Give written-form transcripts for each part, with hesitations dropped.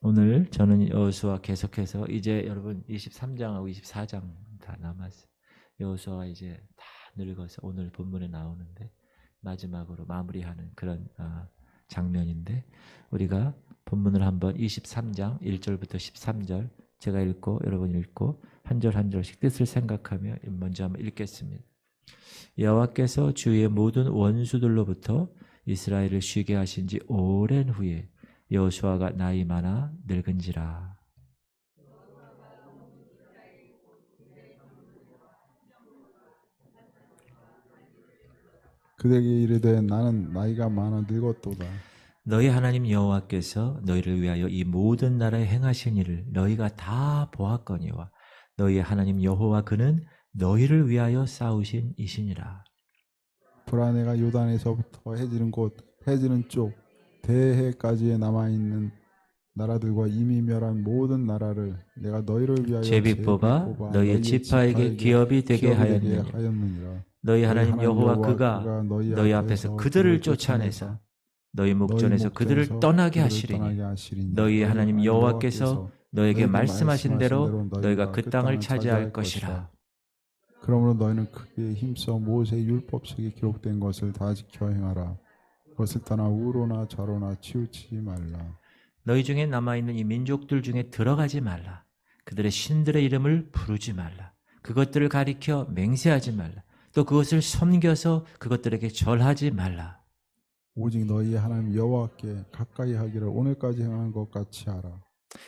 오늘 저는 여호수아 계속해서 이제 여러분 23장하고 24장 다 남았어요. 여호수아가 이제 다 늙어서 오늘 본문에 나오는데 마지막으로 마무리하는 그런 장면인데 우리가 본문을 한번 23장 1절부터 13절 제가 읽고 여러분 읽고 한 절 한 절씩 뜻을 생각하며 먼저 한번 읽겠습니다. 여호와께서 주의 모든 원수들로부터 이스라엘을 쉬게 하신 지 오랜 후에 여호수아가 나이 많아 늙은지라. 그대에게 이르되 나는 나이가 많아 늙었도다. 너희 하나님 여호와께서 너희를 위하여 이 모든 나라에 행하신 일을 너희가 다 보았거니와 너희 하나님 여호와 그는 너희를 위하여 싸우신 이시니라. 불안해가 요단에서부터 해지는 곳 해지는 쪽 대해까지에 남아있는 나라들과 이미 멸한 모든 나라를 내가 너희를 위하여 제비 뽑아 너희의 지파에게 기업이 되게 하였느니라. 너희 하나님 여호와 그가 너희 앞에서 그들을 쫓아내서 너희 목전에서 그들을 떠나게 하시리니 너희 하나님 여호와께서 너에게 말씀하신 대로 너희가 그 땅을 차지할 것이라. 그러므로 너희는 크게 힘써 모세의 율법책에 기록된 것을 다 지켜 행하라. 그것을 떠나 우로나 좌로나 치우치지 말라. 너희 중에 남아있는 이 민족들 중에 들어가지 말라. 그들의 신들의 이름을 부르지 말라. 그것들을 가리켜 맹세하지 말라. 또 그것을 섬겨서 그것들에게 절하지 말라. 오직 너희 하나님 여호와께 가까이 하기를 오늘까지 행한 것 같이 하라.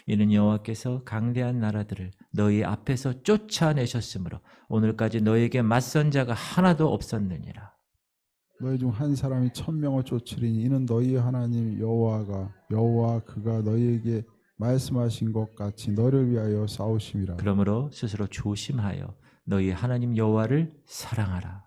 이는 여호와께서 강대한 나라들을 너희 앞에서 쫓아내셨으므로 오늘까지 너희에게 맞선 자가 하나도 없었느니라. 너희 중 한 사람이 1000명을 쫓으리니 이는 너희 하나님 여호와 그가 너희에게 말씀하신 것 같이 너를 위하여 싸우심이라. 그러므로 스스로 조심하여 너희 하나님 여호와를 사랑하라.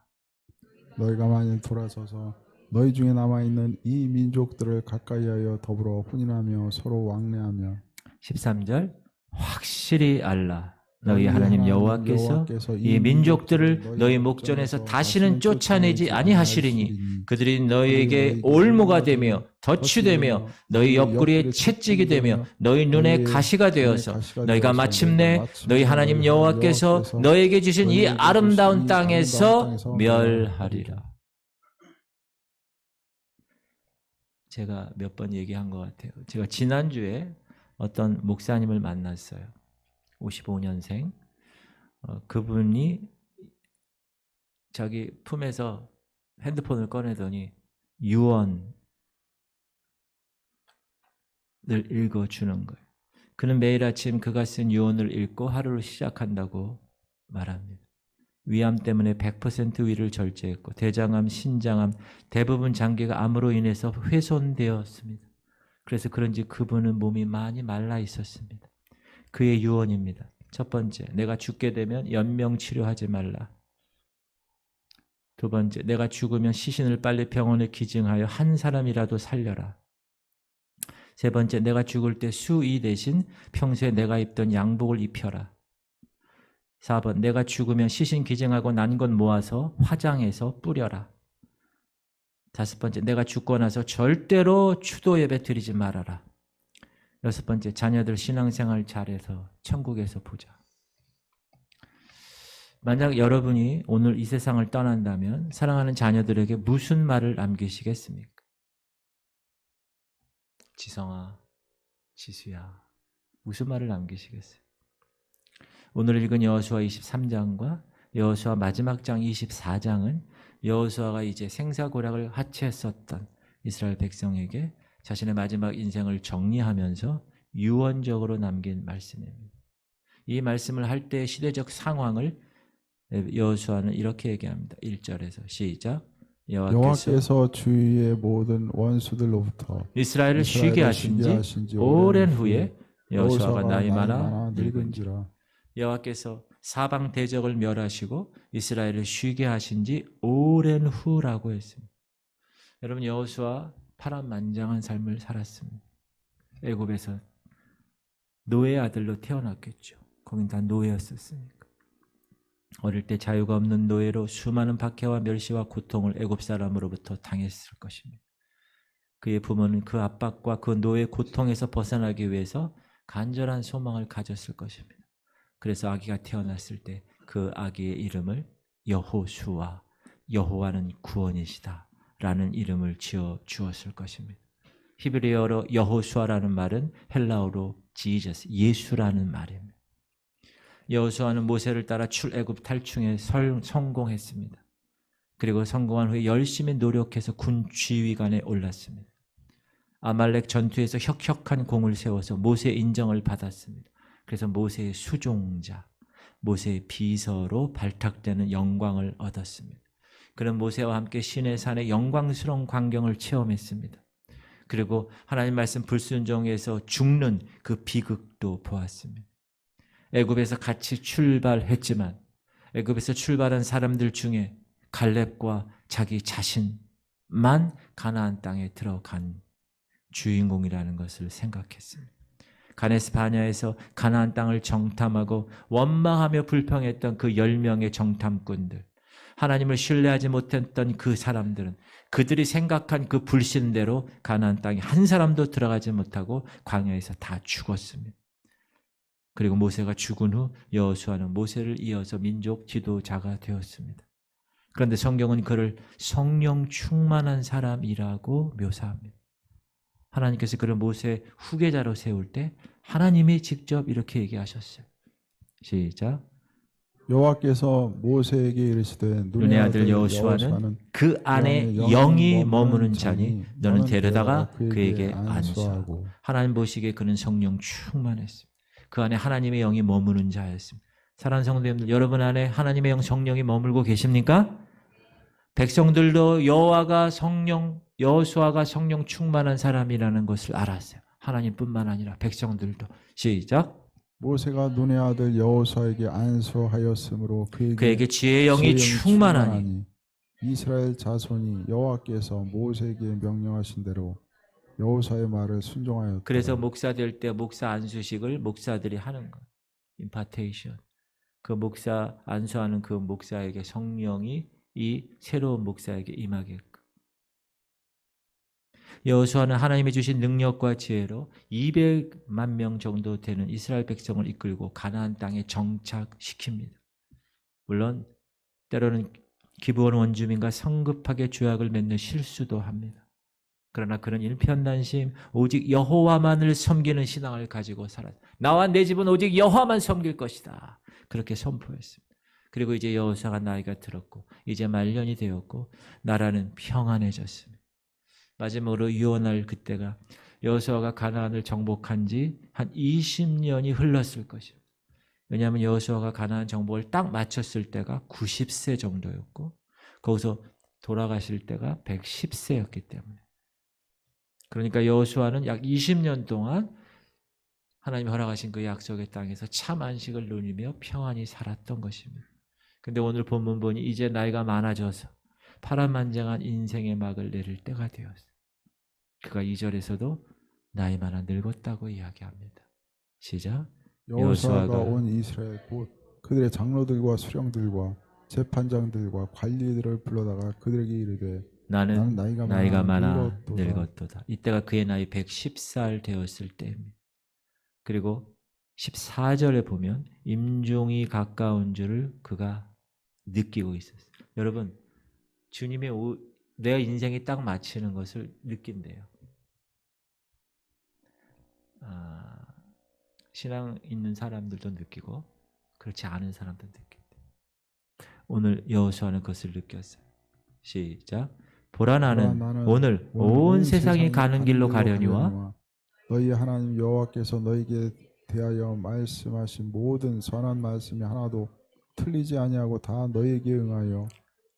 너희가 만일 돌아서서 너희 중에 남아있는 이 민족들을 가까이하여 더불어 혼인하며 서로 왕래하며 13절 확실히 알라. 너희 하나님 여호와께서 이 민족들을 너희 목전에서 다시는 쫓아내지 아니하시리니 그들이 너희에게 올무가 되며 덫이 되며 너희 옆구리에 채찍이 되며 너희 눈에 가시가 되어서 너희가 마침내 너희 하나님 여호와께서 너희에게 주신 이 아름다운 땅에서 멸하리라. 제가 몇 번 얘기한 것 같아요. 제가 지난주에 어떤 목사님을 만났어요. 55년생. 그분이 자기 품에서 핸드폰을 꺼내더니 유언을 읽어주는 거예요. 그는 매일 아침 그가 쓴 유언을 읽고 하루를 시작한다고 말합니다. 위암 때문에 100% 위를 절제했고 대장암, 신장암, 대부분 장기가 암으로 인해서 훼손되었습니다. 그래서 그런지 그분은 몸이 많이 말라 있었습니다. 그의 유언입니다. 첫 번째, 내가 죽게 되면 연명 치료하지 말라. 두 번째, 내가 죽으면 시신을 빨리 병원에 기증하여 한 사람이라도 살려라. 세 번째, 내가 죽을 때 수의 대신 평소에 내가 입던 양복을 입혀라. 4번, 내가 죽으면 시신 기증하고 난 것 모아서 화장해서 뿌려라. 5번째, 내가 죽고 나서 절대로 추도 예배 드리지 말아라. 6번째, 자녀들 신앙생활 잘해서 천국에서 보자. 만약 여러분이 오늘 이 세상을 떠난다면 사랑하는 자녀들에게 무슨 말을 남기시겠습니까? 지성아, 지수야, 무슨 말을 남기시겠어요? 오늘 읽은 여호수아 23장과 여호수아 마지막 장 24장은 여호수아가 이제 생사고락을 하체했었던 이스라엘 백성에게 자신의 마지막 인생을 정리하면서 유언적으로 남긴 말씀입니다. 이 말씀을 할 때의 시대적 상황을 여호수아는 이렇게 얘기합니다. 1절에서 시작. 여호와께서 주위의 모든 원수들로부터 이스라엘을 쉬게 하신 지 오랜 후에 여호수아가 나이 많아 늙은지라. 여호와께서 사방 대적을 멸하시고 이스라엘을 쉬게 하신 지 오랜 후라고 했습니다. 여러분, 여호수아 파란만장한 삶을 살았습니다. 애굽에서 노예 아들로 태어났겠죠. 거긴 다 노예였었으니까. 어릴 때 자유가 없는 노예로 수많은 박해와 멸시와 고통을 애굽 사람으로부터 당했을 것입니다. 그의 부모는 그 압박과 그 노예 고통에서 벗어나기 위해서 간절한 소망을 가졌을 것입니다. 그래서 아기가 태어났을 때 그 아기의 이름을 여호수아, 여호와는 구원이시다 라는 이름을 지어 주었을 것입니다. 히브리어로 여호수아라는 말은 헬라어로 지저스, 예수라는 말입니다. 여호수아는 모세를 따라 출애굽 탈출에 성공했습니다. 그리고 성공한 후에 열심히 노력해서 군 지휘관에 올랐습니다. 아말렉 전투에서 혁혁한 공을 세워서 모세의 인정을 받았습니다. 그래서 모세의 수종자, 모세의 비서로 발탁되는 영광을 얻었습니다. 그는 모세와 함께 시내산의 영광스러운 광경을 체험했습니다. 그리고 하나님 말씀 불순종에서 죽는 그 비극도 보았습니다. 애굽에서 같이 출발했지만 애굽에서 출발한 사람들 중에 갈렙과 자기 자신만 가나안 땅에 들어간 주인공이라는 것을 생각했습니다. 가데스 바네아에서 가나안 땅을 정탐하고 원망하며 불평했던 그 10명의 정탐꾼들, 하나님을 신뢰하지 못했던 그 사람들은 그들이 생각한 그 불신대로 가나안 땅에 한 사람도 들어가지 못하고 광야에서 다 죽었습니다. 그리고 모세가 죽은 후 여호수아는 모세를 이어서 민족 지도자가 되었습니다. 그런데 성경은 그를 성령 충만한 사람이라고 묘사합니다. 하나님께서 그를 모세 후계자로 세울 때 하나님이 직접 이렇게 얘기하셨어요. 시작. 여호와께서 모세에게 이르시되 눈의 아들 여호수아는 그 안에 영이 머무는 자니 너는 데려다가 그에게 안수하고. 하나님 보시기에 그는 성령 충만했습니다. 그 안에 하나님의 영이 머무는 자였습니다. 사랑하는 성도님들, 여러분 안에 하나님의 영 성령이 머물고 계십니까? 백성들도 여호수아가 성령 충만한 사람이라는 것을 알았어요. 하나님뿐만 아니라 백성들도. 시작. 모세가 눈의 아들 여호수아에게 안수하였으므로 그에게 지혜의 영이 충만하니 이스라엘 자손이 여호와께서 모세에게 명령하신 대로 여호수아의 말을 순종하였다. 그래서 목사 될 때 목사 안수식을 목사들이 하는 거예요. 임파테이션. 그 목사 안수하는 그 목사에게 성령이 이 새로운 목사에게 임하게끔. 여호수아는 하나님이 주신 능력과 지혜로 200만 명 정도 되는 이스라엘 백성을 이끌고 가나안 땅에 정착시킵니다. 물론 때로는 기브온 원주민과 성급하게 조약을 맺는 실수도 합니다. 그러나 그는 일편단심 오직 여호와만을 섬기는 신앙을 가지고 살았다. 나와 내 집은 오직 여호와만 섬길 것이다. 그렇게 선포했습니다. 그리고 이제 여호수아가 나이가 들었고 이제 말년이 되었고 나라는 평안해졌습니다. 마지막으로 유언할 그때가 여호수아가 가나안을 정복한 지 한 20년이 흘렀을 것입니다. 왜냐하면 여호수아가 가나안 정복을 딱 마쳤을 때가 90세 정도였고 거기서 돌아가실 때가 110세였기 때문에, 그러니까 여호수아는 약 20년 동안 하나님이 허락하신 그 약속의 땅에서 참 안식을 누리며 평안히 살았던 것입니다. 근데 오늘 본문 보니 이제 나이가 많아져서 파란만장한 인생의 막을 내릴 때가 되었어요. 그가 2절에서도 나이 많아 늙었다고 이야기합니다. 시작. 여호수아가 온 이스라엘 곧 그들의 장로들과 수령들과 재판장들과 관리들을 불러다가 그들에게 이르되 나는 나이가 많아 늙었도다. 이때가 그의 나이 110살 되었을 때입니다. 그리고 14절에 보면 임종이 가까운 줄을 그가 느끼고 있었어요. 여러분, 주님의 내 인생이 딱 마치는 것을 느낀대요. 신앙 있는 사람들도 느끼고 그렇지 않은 사람도 느낀대요. 오늘 여호수아는 그것을 느꼈어요. 시작. 보라 나는 오늘 온 세상이 가는 길로 가려니와 너희 하나님 여호와께서 너희에게 대하여 말씀하신 모든 선한 말씀이 하나도 틀리지 아니하고 다 너희에게 응하여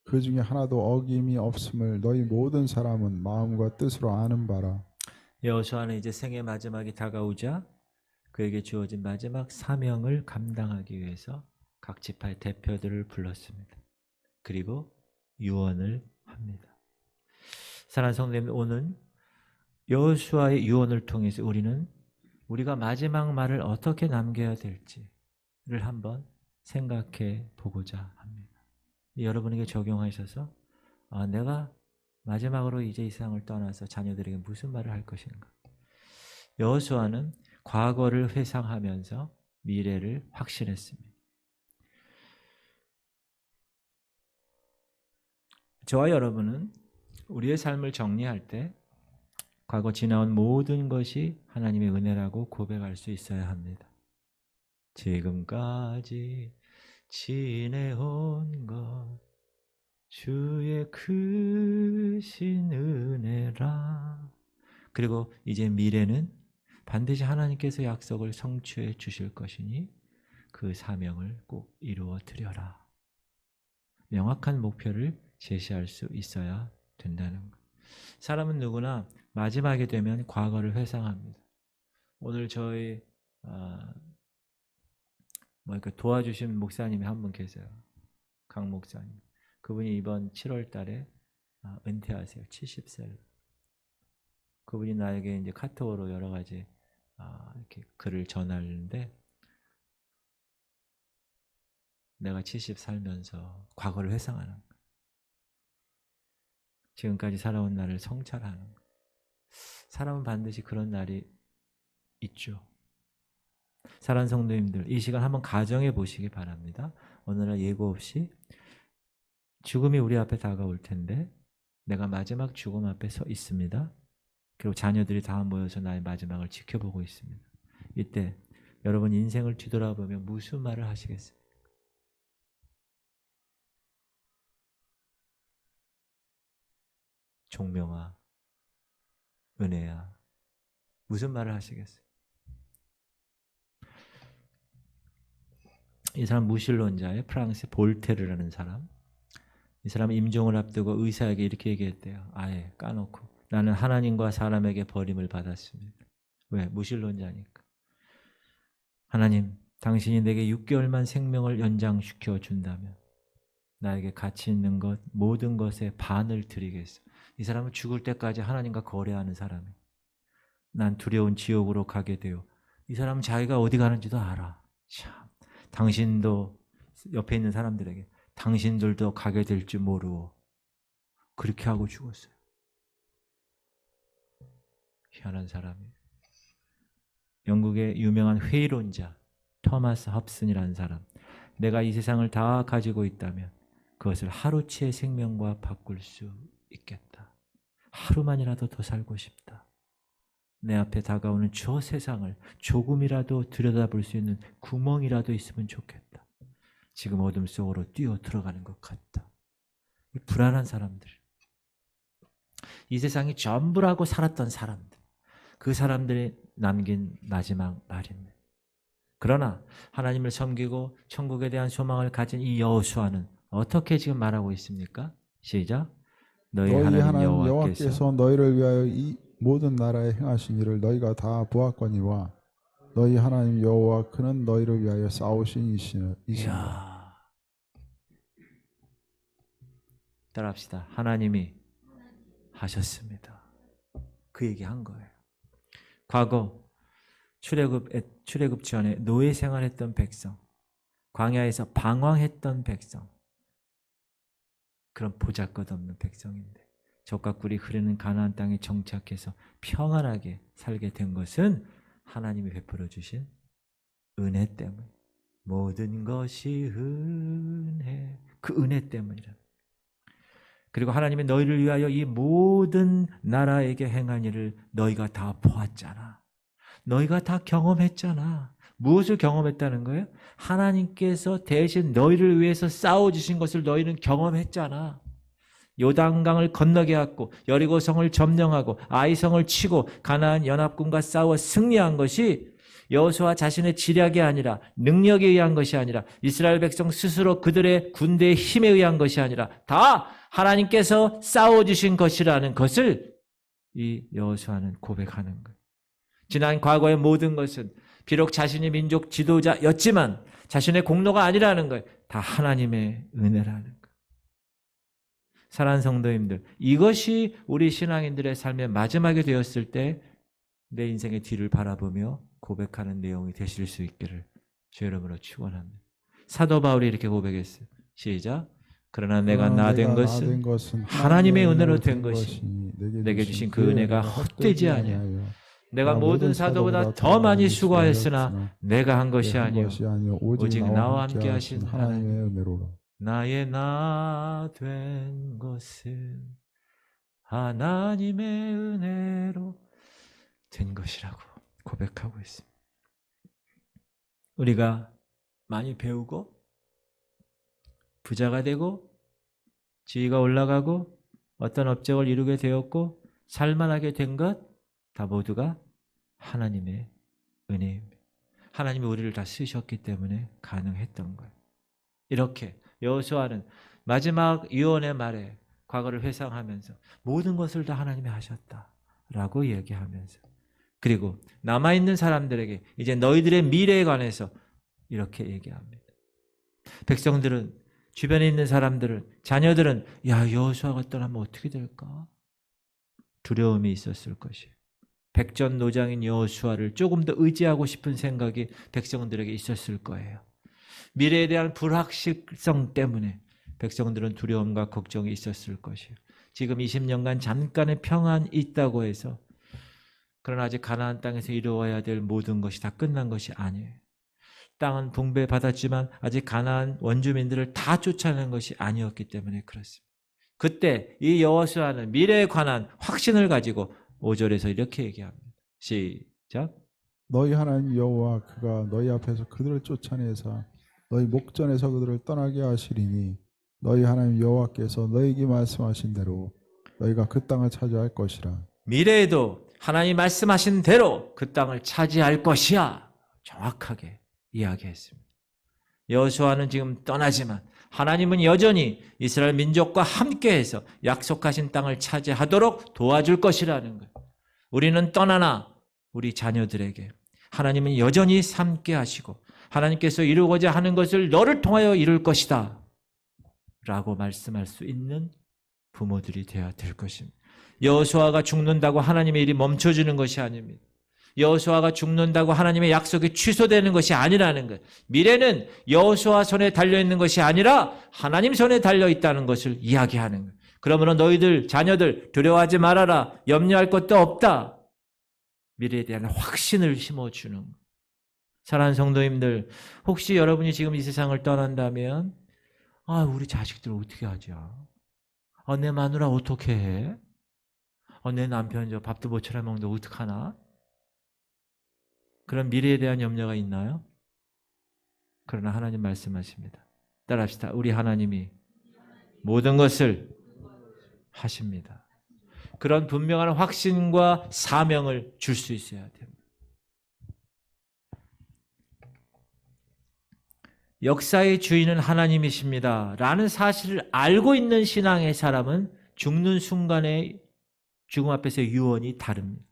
그 중에 하나도 어김이 없음을 너희 모든 사람은 마음과 뜻으로 아는 바라. 여호수아는 이제 생의 마지막이 다가오자 그에게 주어진 마지막 사명을 감당하기 위해서 각 지파의 대표들을 불렀습니다. 그리고 유언을 합니다. 사랑하는 성도님, 오늘 여호수아의 유언을 통해서 우리가 마지막 말을 어떻게 남겨야 될지를 한번 생각해 보고자 합니다. 여러분에게 적용하셔서 내가 마지막으로 이제 이 세상을 떠나서 자녀들에게 무슨 말을 할 것인가? 여호수아는 과거를 회상하면서 미래를 확신했습니다. 저와 여러분은 우리의 삶을 정리할 때 과거 지나온 모든 것이 하나님의 은혜라고 고백할 수 있어야 합니다. 지금까지 지내온 것 주의 크신 은혜라. 그리고 이제 미래는 반드시 하나님께서 약속을 성취해 주실 것이니 그 사명을 꼭 이루어 드려라. 명확한 목표를 제시할 수 있어야 된다는 것. 사람은 누구나 마지막에 되면 과거를 회상합니다. 오늘 저희 도와주신 목사님이 한 분 계세요. 강 목사님. 그분이 이번 7월 달에 은퇴하세요. 70세로. 그분이 나에게 이제 카톡으로 여러 가지 이렇게 글을 전하는데, 내가 70 살면서 과거를 회상하는 거예요. 지금까지 살아온 날을 성찰하는 거예요. 사람은 반드시 그런 날이 있죠. 사랑하는 성도님들, 이 시간 한번 가정해 보시기 바랍니다. 어느 날 예고 없이 죽음이 우리 앞에 다가올 텐데 내가 마지막 죽음 앞에 서 있습니다. 그리고 자녀들이 다 모여서 나의 마지막을 지켜보고 있습니다. 이때 여러분 인생을 뒤돌아보며 무슨 말을 하시겠어요? 종명아, 은혜야, 무슨 말을 하시겠어요? 이 사람 무신론자예요. 프랑스 볼테르라는 사람. 이 사람은 임종을 앞두고 의사에게 이렇게 얘기했대요. 아예 까놓고, 나는 하나님과 사람에게 버림을 받았습니다. 왜? 무신론자니까. 하나님, 당신이 내게 6개월만 생명을 연장시켜 준다면 나에게 가치 있는 것, 모든 것에 반을 드리겠어. 이 사람은 죽을 때까지 하나님과 거래하는 사람이에요. 난 두려운 지옥으로 가게 돼요. 이 사람은 자기가 어디 가는지도 알아. 참, 당신도, 옆에 있는 사람들에게 당신들도 가게 될 줄 모르고 그렇게 하고 죽었어요. 희한한 사람이에요. 영국의 유명한 회의론자 토마스 헙슨이라는 사람. 내가 이 세상을 다 가지고 있다면 그것을 하루치의 생명과 바꿀 수 있겠다. 하루만이라도 더 살고 싶다. 내 앞에 다가오는 저 세상을 조금이라도 들여다볼 수 있는 구멍이라도 있으면 좋겠다. 지금 어둠 속으로 뛰어 들어가는 것 같다. 불안한 사람들, 이 세상이 전부라고 살았던 사람들, 그 사람들이 남긴 마지막 말입니다. 그러나 하나님을 섬기고 천국에 대한 소망을 가진 이 여호수아는 어떻게 지금 말하고 있습니까? 시작. 너희 하나님 여호와께서 너희를 위하여 이 모든 나라에 행하신 일을 너희가 다 보았거니와 너희 하나님 여호와 그는 너희를 위하여 싸우신 이신이라. 따라합시다. 하나님이 하셨습니다. 그 얘기한 거예요. 과거 출애굽 전에 노예 생활했던 백성, 광야에서 방황했던 백성, 그런 보잘것없는 백성인데 젖과 꿀이 흐르는 가나안 땅에 정착해서 평안하게 살게 된 것은 하나님이 베풀어 주신 은혜 때문. 모든 것이 은혜, 그 은혜 때문이라. 그리고 하나님이 너희를 위하여 이 모든 나라에게 행한 일을 너희가 다 보았잖아. 너희가 다 경험했잖아. 무엇을 경험했다는 거예요? 하나님께서 대신 너희를 위해서 싸워주신 것을 너희는 경험했잖아. 요단강을 건너게 하고 여리고성을 점령하고 아이성을 치고 가나안 연합군과 싸워 승리한 것이 여호수아 자신의 지략이 아니라, 능력에 의한 것이 아니라, 이스라엘 백성 스스로 그들의 군대의 힘에 의한 것이 아니라 다 하나님께서 싸워주신 것이라는 것을 이 여호수아는 고백하는 거예요. 지난 과거의 모든 것은 비록 자신이 민족 지도자였지만 자신의 공로가 아니라는 거예요. 다 하나님의 은혜라는 거예요. 사랑하는 성도님들, 이것이 우리 신앙인들의 삶의 마지막이 되었을 때 내 인생의 뒤를 바라보며 고백하는 내용이 되실 수 있기를 주 이름으로 축원합니다. 사도 바울이 이렇게 고백했어요. 시작. 그러나 내가 그러나 나된 내가 것은 나된 것은 하나님의 은혜로 된 것이 것이니 내게 내게 주신 주신 그 은혜가 헛되지 아니하여 내가 모든 사도보다 더 많이 수고하였으나 내가 한 것이 아니요 오직 나와 함께 하신 하나님의 은혜로라. 나의 나 된 것은 하나님의 은혜로 된 것이라고 고백하고 있습니다. 우리가 많이 배우고 부자가 되고 지위가 올라가고 어떤 업적을 이루게 되었고 살만하게 된 것 다 모두가 하나님의 은혜입니다. 하나님이 우리를 다 쓰셨기 때문에 가능했던 거예요. 이렇게 여호수아는 마지막 유언의 말에 과거를 회상하면서 모든 것을 다 하나님이 하셨다라고 얘기하면서 그리고 남아있는 사람들에게 이제 너희들의 미래에 관해서 이렇게 얘기합니다. 백성들은 주변에 있는 사람들은 자녀들은 야 여호수아가 떠나면 어떻게 될까? 두려움이 있었을 것이에요. 백전노장인 여호수아를 조금 더 의지하고 싶은 생각이 백성들에게 있었을 거예요. 미래에 대한 불확실성 때문에 백성들은 두려움과 걱정이 있었을 것이에요. 지금 20년간 잠깐의 평안이 있다고 해서 그러나 아직 가나안 땅에서 이루어야 될 모든 것이 다 끝난 것이 아니에요. 땅은 분배받았지만 아직 가나안 원주민들을 다 쫓아내는 것이 아니었기 때문에 그렇습니다. 그때 이 여호수아는 미래에 관한 확신을 가지고 5절에서 이렇게 얘기합니다. 시작. 너희 하나님 여호와 그가 너희 앞에서 그들을 쫓아내사 너희 목전에서 그들을 떠나게 하시리니 너희 하나님 여호와께서 너희에게 말씀하신 대로 너희가 그 땅을 차지할 것이라. 미래에도 하나님 말씀하신 대로 그 땅을 차지할 것이야. 정확하게 이야기했습니다. 여호수아는 지금 떠나지만 하나님은 여전히 이스라엘 민족과 함께해서 약속하신 땅을 차지하도록 도와줄 것이라는 거예요. 우리는 떠나나 우리 자녀들에게 하나님은 여전히 함께 하시고 하나님께서 이루고자 하는 것을 너를 통하여 이룰 것이다 라고 말씀할 수 있는 부모들이 되어야 될 것입니다. 여호수아가 죽는다고 하나님의 일이 멈춰지는 것이 아닙니다. 여호수아가 죽는다고 하나님의 약속이 취소되는 것이 아니라는 것. 미래는 여호수아 손에 달려있는 것이 아니라 하나님 손에 달려있다는 것을 이야기하는 것. 그러므로 너희들 자녀들 두려워하지 말아라. 염려할 것도 없다. 미래에 대한 확신을 심어주는 것. 사랑하는 성도님들, 혹시 여러분이 지금 이 세상을 떠난다면 우리 자식들 어떻게 하죠? 내 마누라 어떻게 해? 내 남편 저 밥도 못 차려 먹는데 어떡하나? 그런 미래에 대한 염려가 있나요? 그러나 하나님 말씀하십니다. 따라합시다. 우리 하나님이 모든 것을 하십니다. 그런 분명한 확신과 사명을 줄 수 있어야 됩니다. 역사의 주인은 하나님이십니다. 라는 사실을 알고 있는 신앙의 사람은 죽는 순간에 죽음 앞에서의 유언이 다릅니다.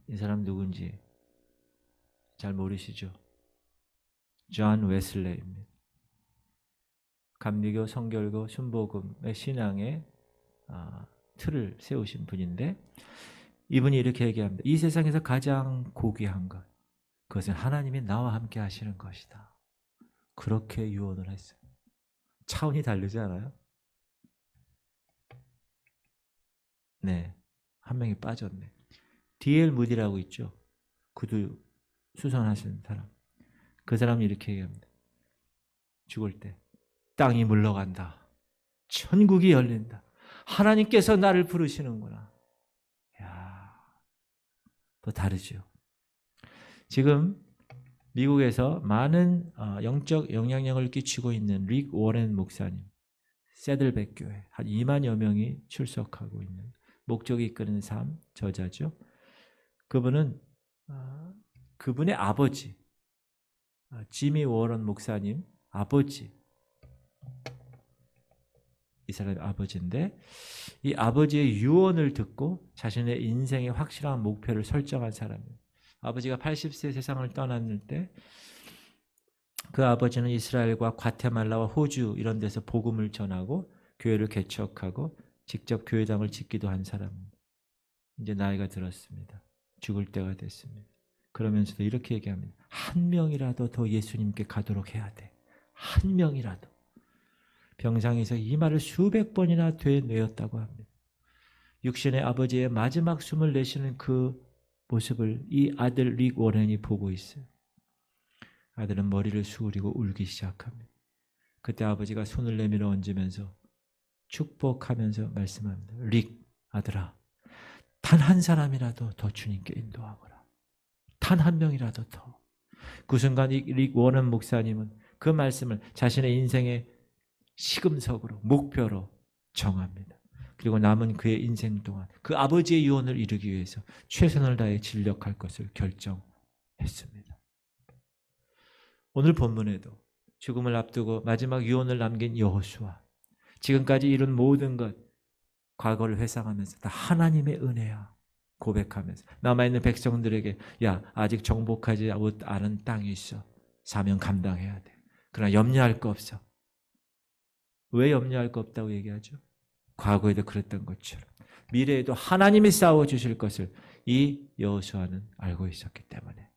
이 사람 누군지 잘 모르시죠? 존 웨슬레이입니다. 감리교, 성결교, 순복음의 신앙의 틀을 세우신 분인데 이분이 이렇게 얘기합니다. 이 세상에서 가장 고귀한 것, 그것은 하나님이 나와 함께 하시는 것이다. 그렇게 유언을 했어요. 차원이 다르지 않아요? 네, 한 명이 빠졌네. D.L. 무디라고 있죠. 구두 수선하시는 사람. 그 사람이 이렇게 얘기합니다. 죽을 때 땅이 물러간다. 천국이 열린다. 하나님께서 나를 부르시는구나. 이야, 또 다르죠. 지금 미국에서 많은 영적 영향력을 끼치고 있는 릭 워렌 목사님, 세들백 교회 한 2만여 명이 출석하고 있는 목적이 이끄는 삶 저자죠. 그분은 그분의 아버지 지미 워런 목사님 아버지, 이 사람의 아버지인데 이 아버지의 유언을 듣고 자신의 인생의 확실한 목표를 설정한 사람이에요. 아버지가 80세 세상을 떠났을 때 그 아버지는 이스라엘과 과테말라와 호주 이런 데서 복음을 전하고 교회를 개척하고 직접 교회당을 짓기도 한 사람입니다. 이제 나이가 들었습니다. 죽을 때가 됐습니다. 그러면서도 이렇게 얘기합니다. 한 명이라도 더 예수님께 가도록 해야 돼. 한 명이라도. 병상에서 이 말을 수백 번이나 되뇌었다고 합니다. 육신의 아버지의 마지막 숨을 내쉬는 그 모습을 이 아들 릭 워렌이 보고 있어요. 아들은 머리를 수그리고 울기 시작합니다. 그때 아버지가 손을 내밀어 얹으면서 축복하면서 말씀합니다. 릭, 아들아, 단 한 사람이라도 더 주님께 인도하거라. 단 한 명이라도 더. 그 순간 릭 워렌 목사님은 그 말씀을 자신의 인생의 시금석으로, 목표로 정합니다. 그리고 남은 그의 인생 동안 그 아버지의 유언을 이루기 위해서 최선을 다해 진력할 것을 결정했습니다. 오늘 본문에도 죽음을 앞두고 마지막 유언을 남긴 여호수아, 지금까지 이룬 모든 것, 과거를 회상하면서 다 하나님의 은혜야 고백하면서 남아있는 백성들에게 야, 아직 정복하지 않은 땅이 있어. 사명 감당해야 돼. 그러나 염려할 거 없어. 왜 염려할 거 없다고 얘기하죠? 과거에도 그랬던 것처럼 미래에도 하나님이 싸워주실 것을 이 여호수아는 알고 있었기 때문에.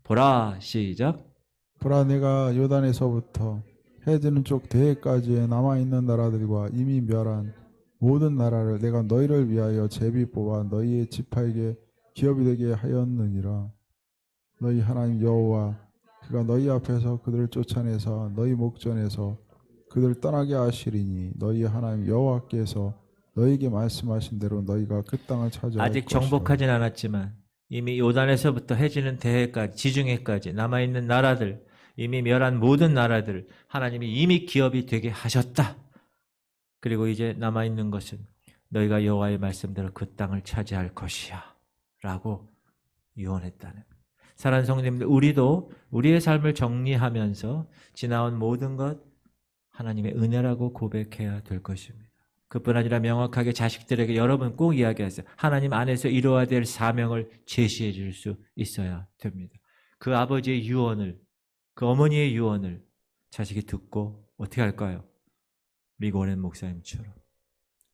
보라, 시작. 보라, 내가 요단에서부터 해지는 쪽 대해까지의 남아있는 나라들과 이미 멸한 모든 나라를 내가 너희를 위하여 제비 뽑아 너희의 지파에게 기업이 되게 하였느니라. 너희 하나님 여호와 그가 너희 앞에서 그들을 쫓아내서 너희 목전에서 그들을 떠나게 하시리니 너희 하나님 여호와께서 너희에게 말씀하신 대로 너희가 그 땅을 차지할 아직 것이라. 정복하진 않았지만 이미 요단에서부터 해지는 대해까지, 지중해까지 남아있는 나라들, 이미 멸한 모든 나라들 하나님이 이미 기업이 되게 하셨다. 그리고 이제 남아있는 것은 너희가 여호와의 말씀대로 그 땅을 차지할 것이야 라고 유언했다는. 사랑하는 성도님들, 우리도 우리의 삶을 정리하면서 지나온 모든 것 하나님의 은혜라고 고백해야 될 것입니다. 그뿐 아니라 명확하게 자식들에게 여러분 꼭 이야기하세요. 하나님 안에서 이루어야 될 사명을 제시해 줄 수 있어야 됩니다. 그 아버지의 유언을, 그 어머니의 유언을 자식이 듣고 어떻게 할까요? 릭 워렌 목사님처럼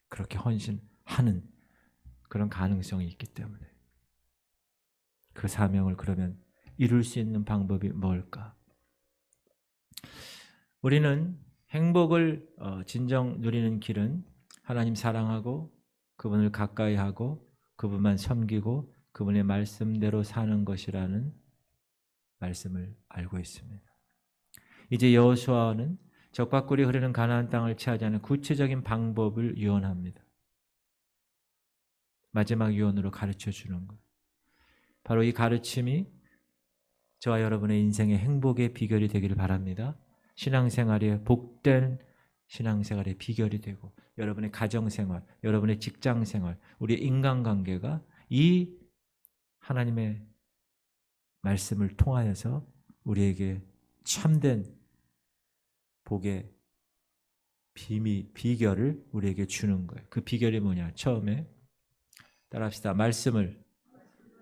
그렇게 헌신하는 그런 가능성이 있기 때문에 그 사명을 그러면 이룰 수 있는 방법이 뭘까? 우리는 행복을 진정 누리는 길은 하나님 사랑하고 그분을 가까이 하고 그분만 섬기고 그분의 말씀대로 사는 것이라는 말씀을 알고 있습니다. 이제 여호수아는 적과 꿀이 흐르는 가나안 땅을 차지하는 구체적인 방법을 유언합니다. 마지막 유언으로 가르쳐 주는 것. 바로 이 가르침이 저와 여러분의 인생의 행복의 비결이 되기를 바랍니다. 신앙생활의 복된 신앙생활의 비결이 되고 여러분의 가정생활, 여러분의 직장생활, 우리의 인간관계가 이 하나님의 말씀을 통하여서 우리에게 참된 복의 비결을 우리에게 주는 거예요. 그 비결이 뭐냐? 처음에 따라합시다.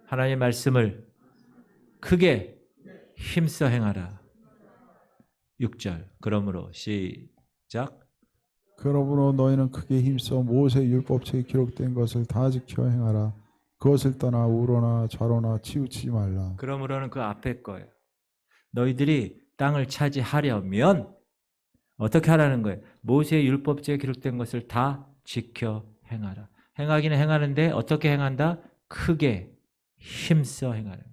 하나님의 말씀을 크게 힘써 행하라. 6절. 그러므로 시작. 그러므로 너희는 크게 힘써 모세 율법책에 기록된 것을 다 지켜 행하라. 그것을 떠나 우로나 좌로나 치우치지 말라. 그러므로는 그 앞에 거예요. 너희들이 땅을 차지하려면 어떻게 하라는 거예요? 모세의 율법책에 기록된 것을 다 지켜 행하라. 행하기는 행하는데 어떻게 행한다? 크게 힘써 행하는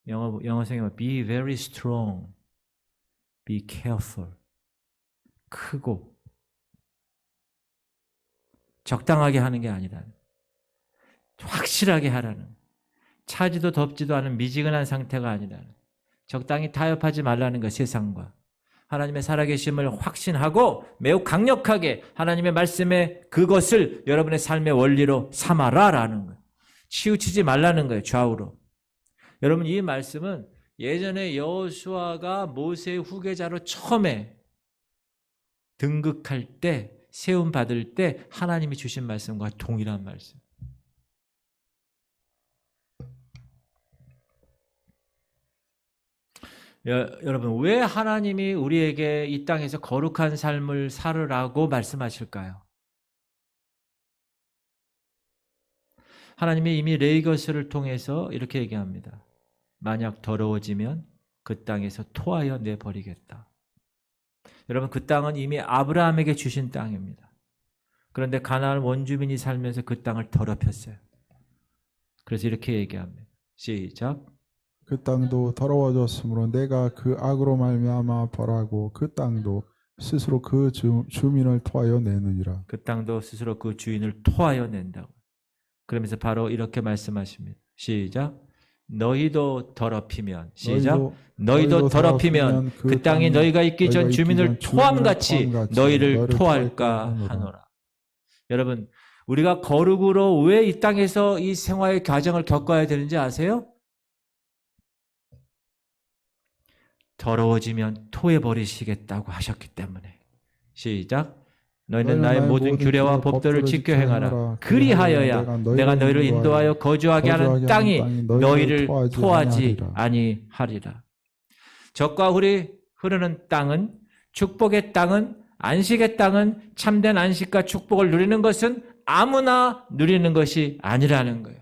거예요. 영어 성경은 be very strong, be careful. 크고 적당하게 하는 게 아니라 확실하게 하라는, 차지도 덥지도 않은 미지근한 상태가 아니라 적당히 타협하지 말라는 것. 세상과 하나님의 살아계심을 확신하고 매우 강력하게 하나님의 말씀에 그것을 여러분의 삶의 원리로 삼아라라는 거예요. 치우치지 말라는 거예요. 좌우로. 여러분, 이 말씀은 예전에 여호수아가 모세의 후계자로 처음에 등극할 때, 세움 받을 때 하나님이 주신 말씀과 동일한 말씀. 여러분, 왜 하나님이 우리에게 이 땅에서 거룩한 삶을 살으라고 말씀하실까요? 하나님이 이미 레위기서를 통해서 이렇게 얘기합니다. 만약 더러워지면 그 땅에서 토하여 내버리겠다. 여러분, 그 땅은 이미 아브라함에게 주신 땅입니다. 그런데 가나안 원주민이 살면서 그 땅을 더럽혔어요. 그래서 이렇게 얘기합니다. 시작. 그 땅도 더러워졌으므로 내가 그 악으로 말미암아 벌하고 그 땅도 스스로 그 주민을 토하여 내느니라. 그 땅도 스스로 그 주인을 토하여 낸다고. 그러면서 바로 이렇게 말씀하십니다. 시작. 너희도 더럽히면, 시작. 너희도 더럽히면 그 땅이 너희가 있기 전 주민을 토함같이 너희를 토할까 하노라. 여러분, 우리가 거룩으로 왜 이 땅에서 이 생활의 과정을 겪어야 되는지 아세요? 더러워지면 토해버리시겠다고 하셨기 때문에. 시작. 너희는 나의 모든 규례와 법도를 지켜 행하라. 그리하여야 내가 너희를 인도하여 거주하게 하는 땅이 너희를 토하지 아니하리라. 적과 훌이 흐르는 땅은, 축복의 땅은, 안식의 땅은, 참된 안식과 축복을 누리는 것은 아무나 누리는 것이 아니라는 거예요.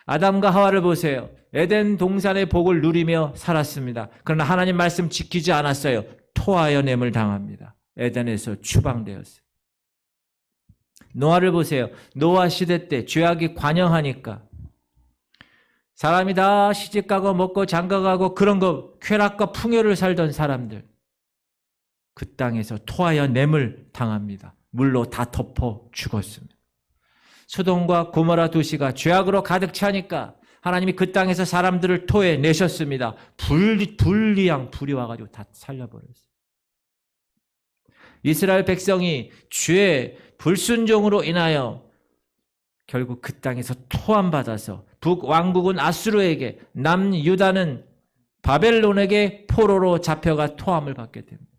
아담과 하와를 보세요. 에덴 동산의 복을 누리며 살았습니다. 그러나 하나님 말씀 지키지 않았어요. 토하여 냄을 당합니다. 에덴에서 추방되었어요. 노아를 보세요. 노아 시대 때 죄악이 관영하니까 사람이 다 시집가고 먹고 장가가고 그런 거 쾌락과 풍요를 살던 사람들, 그 땅에서 토하여 냄을 당합니다. 물로 다 덮어 죽었습니다. 소돔과 고모라 도시가 죄악으로 가득 차니까 하나님이 그 땅에서 사람들을 토해내셨습니다. 불이 와가지고 다 살려버렸어요. 이스라엘 백성이 죄, 불순종으로 인하여 결국 그 땅에서 토함받아서 북왕국은 아수르에게, 남유다는 바벨론에게 포로로 잡혀가 토함을 받게 됩니다.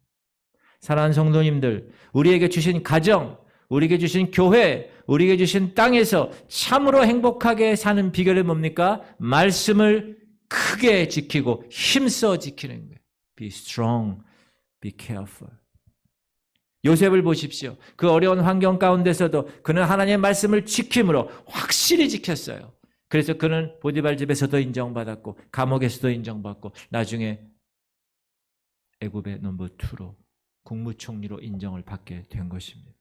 사랑하는 성도님들, 우리에게 주신 가정, 우리에게 주신 교회, 우리에게 주신 땅에서 참으로 행복하게 사는 비결이 뭡니까? 말씀을 크게 지키고 힘써 지키는 거예요. Be strong, be careful. 요셉을 보십시오. 그 어려운 환경 가운데서도 그는 하나님의 말씀을 지킴으로 확실히 지켰어요. 그래서 그는 보디발 집에서도 인정받았고 감옥에서도 인정받고 나중에 애굽의 넘버 2로 국무총리로 인정을 받게 된 것입니다.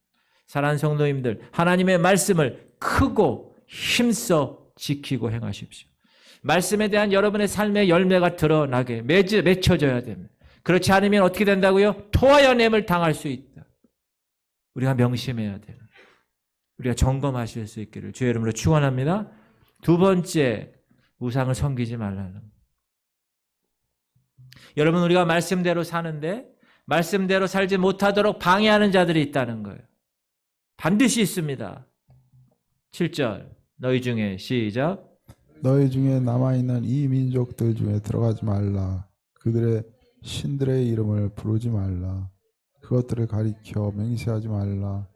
사랑하는 성도님들, 하나님의 말씀을 크고 힘써 지키고 행하십시오. 말씀에 대한 여러분의 삶의 열매가 드러나게 맺혀져야 됩니다. 그렇지 않으면 어떻게 된다고요? 토하여 냄을 당할 수 있다. 우리가 명심해야 돼요. 우리가 점검하실 수 있기를 주의 이름으로 축원합니다. 두 번째, 우상을 섬기지 말라는. 여러분, 우리가 말씀대로 사는데 말씀대로 살지 못하도록 방해하는 자들이 있다는 거예요. 반드시 있습니다. 7절, 너희 중에 시작. 너희 중에 남아있는 이 민족들 중에 들어가지 말라. 그들의 신들의 이름을 부르지 말라. 그것들을 가리켜 맹세하지 말라.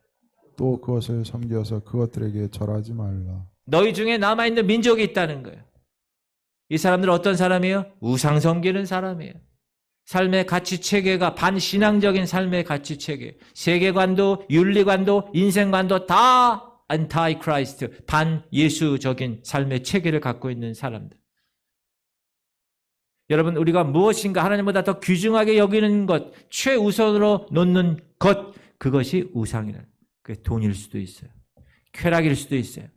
또 그것을 섬겨서 그것들에게 절하지 말라. 너희 중에 남아있는 민족이 있다는 거예요. 이 사람들은 어떤 사람이에요? 우상 섬기는 사람이에요. 삶의 가치 체계가 반신앙적인 삶의 가치 체계, 세계관도 윤리관도 인생관도 다 안타이 크라이스트, 반예수적인 삶의 체계를 갖고 있는 사람들. 여러분, 우리가 무엇인가 하나님보다 더 귀중하게 여기는 것, 최우선으로 놓는 것, 그것이 우상이라는. 그게 돈일 수도 있어요. 쾌락일 수도 있어요.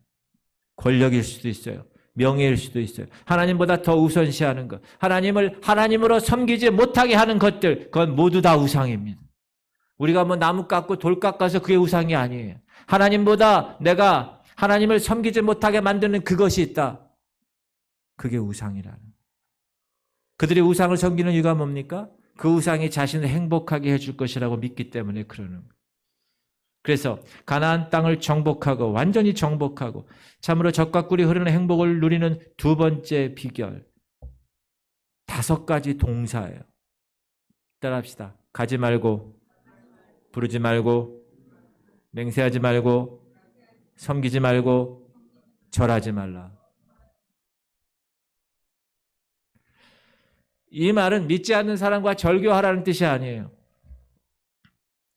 권력일 수도 있어요. 명예일 수도 있어요. 하나님보다 더 우선시하는 것, 하나님을 하나님으로 섬기지 못하게 하는 것들, 그건 모두 다 우상입니다. 우리가 뭐 나무 깎고 돌 깎아서 그게 우상이 아니에요. 하나님보다 내가 하나님을 섬기지 못하게 만드는 그것이 있다. 그게 우상이라는. 그들이 우상을 섬기는 이유가 뭡니까? 그 우상이 자신을 행복하게 해줄 것이라고 믿기 때문에 그러는 거예요. 그래서 가나안 땅을 정복하고 완전히 정복하고 참으로 젖과 꿀이 흐르는 행복을 누리는 두 번째 비결, 5가지 동사예요. 따라합시다. 가지 말고, 부르지 말고, 맹세하지 말고, 섬기지 말고, 절하지 말라. 이 말은 믿지 않는 사람과 절교하라는 뜻이 아니에요.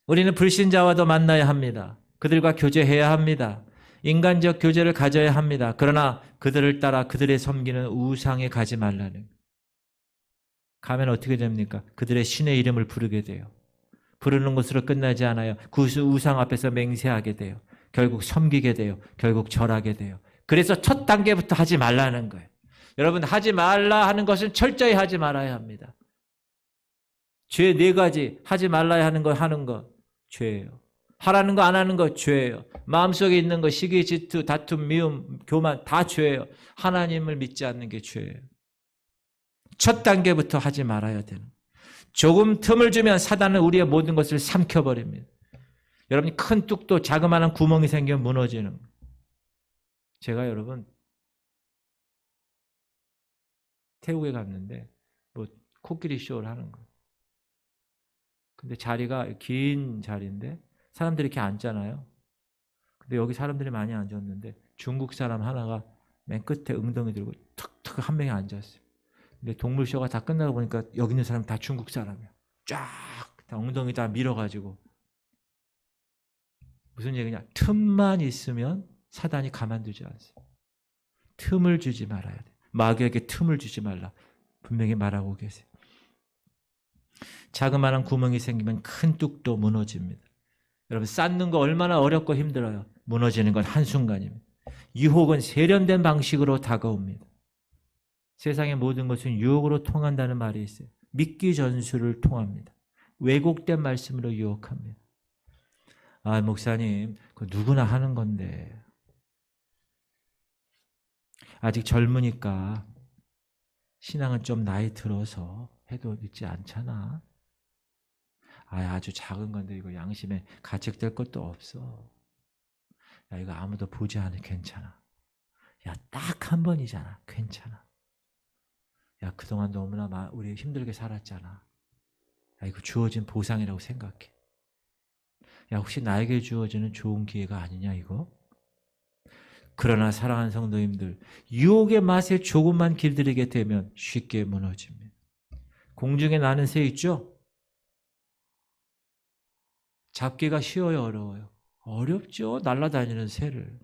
우리는 불신자와도 만나야 합니다. 그들과 교제해야 합니다. 인간적 교제를 가져야 합니다. 그러나 그들을 따라 그들의 섬기는 우상에 가지 말라는. 가면 어떻게 됩니까? 그들의 신의 이름을 부르게 돼요. 부르는 것으로 끝나지 않아요. 그 우상 앞에서 맹세하게 돼요. 결국 섬기게 돼요. 결국 절하게 돼요. 그래서 첫 단계부터 하지 말라는 거예요. 여러분, 하지 말라 하는 것은 철저히 하지 말아야 합니다. 죄 4가지, 하지 말라야 하는 거 죄예요. 하라는 거 안 하는 거 죄예요. 마음속에 있는 거 시기, 질투, 다툼, 미움, 교만 다 죄예요. 하나님을 믿지 않는 게 죄예요. 첫 단계부터 하지 말아야 되는. 조금 틈을 주면 사단은 우리의 모든 것을 삼켜버립니다. 여러분이 큰 뚝도 자그마한 구멍이 생기면 무너지는 거예요. 제가 여러분 태국에 갔는데 뭐 코끼리 쇼를 하는 거예요. 근데 자리가 긴 자리인데 사람들이 이렇게 앉잖아요. 근데 여기 사람들이 많이 앉았는데 중국 사람 하나가 맨 끝에 엉덩이 들고 턱턱 한 명이 앉았어요. 근데 동물쇼가 다 끝나고 보니까 여기 있는 사람 다 중국 사람이야. 쫙 다 엉덩이 다 밀어가지고. 무슨 얘기냐? 틈만 있으면 사단이 가만두지 않습니다. 틈을 주지 말아야 돼. 마귀에게 틈을 주지 말라. 분명히 말하고 계세요. 자그마한 구멍이 생기면 큰 뚝도 무너집니다. 여러분, 쌓는 거 얼마나 어렵고 힘들어요. 무너지는 건 한순간입니다. 유혹은 세련된 방식으로 다가옵니다. 세상의 모든 것은 유혹으로 통한다는 말이 있어요. 믿기 전술을 통합니다. 왜곡된 말씀으로 유혹합니다. 아, 목사님, 그거 누구나 하는 건데. 아직 젊으니까 신앙은 좀 나이 들어서 해도 늦지 않잖아. 아주 작은 건데 이거 양심에 가책될 것도 없어. 야, 이거 아무도 보지 않으면 괜찮아. 야, 딱 한 번이잖아. 괜찮아. 야, 그동안 너무나 우리 힘들게 살았잖아. 야, 이거 주어진 보상이라고 생각해. 야, 혹시 나에게 주어지는 좋은 기회가 아니냐 이거? 그러나 사랑하는 성도님들, 유혹의 맛에 조금만 길들이게 되면 쉽게 무너집니다. 공중에 나는 새 있죠? 잡기가 쉬워요, 어려워요? 어렵죠, 날아다니는 새를.